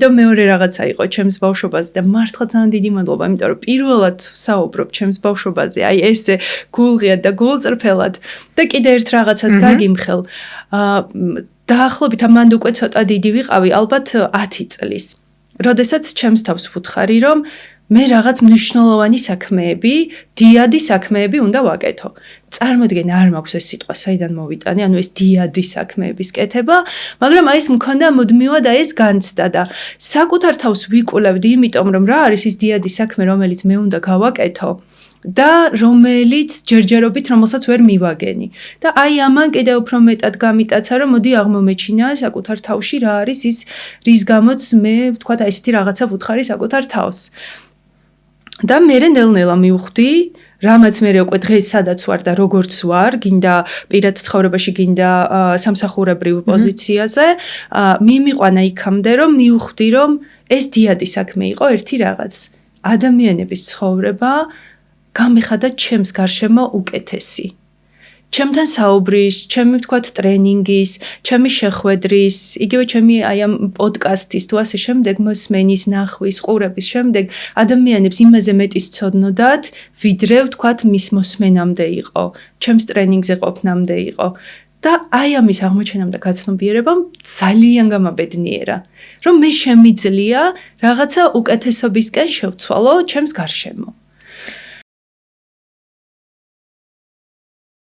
და მეორე რაღაცა იყო ჩემს ბავშვობაზე და მართლა ძალიან დიდი მადლობა, იმიტომ რომ პირველად საუბრობ ჩემს ბავშვობაზე, აი ესე გულღიად და გულწრფელად და კიდე ერთ რაღაცას გაგიმხელ. დაახლოებით ამან უკვე ცოტა დიდი ვიყავი, ალბათ 10 წლის. როდესაც ჩემს თავს ვუთხარი, რომ მე რაღაც მნიშვნელოვანი საქმეები, დიადი საქმეები უნდა ვაკეთო. წარმოიდგენ, არ მაქვს ეს სიტყვა, საიდან მოვიტანე, ანუ ეს დიადი საქმეების კეთება, მაგრამ აი ეს მქონდა მუდმივად აი ეს განცდა და საკუთარ თავს ვიკულევდი, იმიტომ რომ რა არის ის დიადი საქმე, რომელიც მე უნდა გავაკეთო და რომელიც ჯერჯერობით რომელსაც ვერ მივაგენი. და აი ამან კიდევ უფრო მეტად გამიტაცა, რომ მოდი აღმომეჩინა საკუთარ თავში რა არის ის, რის გამოც მე ვთქვათ აი ესეთი რაღაცა ვუთხარი საკუთარ თავს. და მე ნელ-ნელა მივხვდი, რამაც მე უკვე დღეს სადაც ვარ და როგორც ვარ, გინდა პირად ცხოვრებაში, გინდა სამსახურებრივ პოზიციაზე, მიმიყვანა იქამდე, რომ მივხვდი, რომ ეს დიადი საქმე იყო ერთი რაღაც. ადამიანების ცხოვრება გამიხადა ჩემს გარშემო უკეთესი. ჩემთან საუბრის, ჩემი ვთქვათ ტრენინგის, ჩემი შეხვედრის, იგივე ჩემი აი ამ პოდკასტის თუ ასე შემდეგ მოსმენის, ნახვის, ყურების შემდეგ ადამიანებს იმაზე მეტი სცოდნოდათ, ვიდრე ვთქვათ მის მოსმენამდე იყო, ჩემს ტრენინგზე ყოფნამდე იყო. და აი ამის აღმოჩენამ და გაცნობიერებამ ძალიან გამაბედნიერა, რომ მე შემიძლია რაღაცა უკეთესობისკენ შევცვალო ჩემს გარშემო.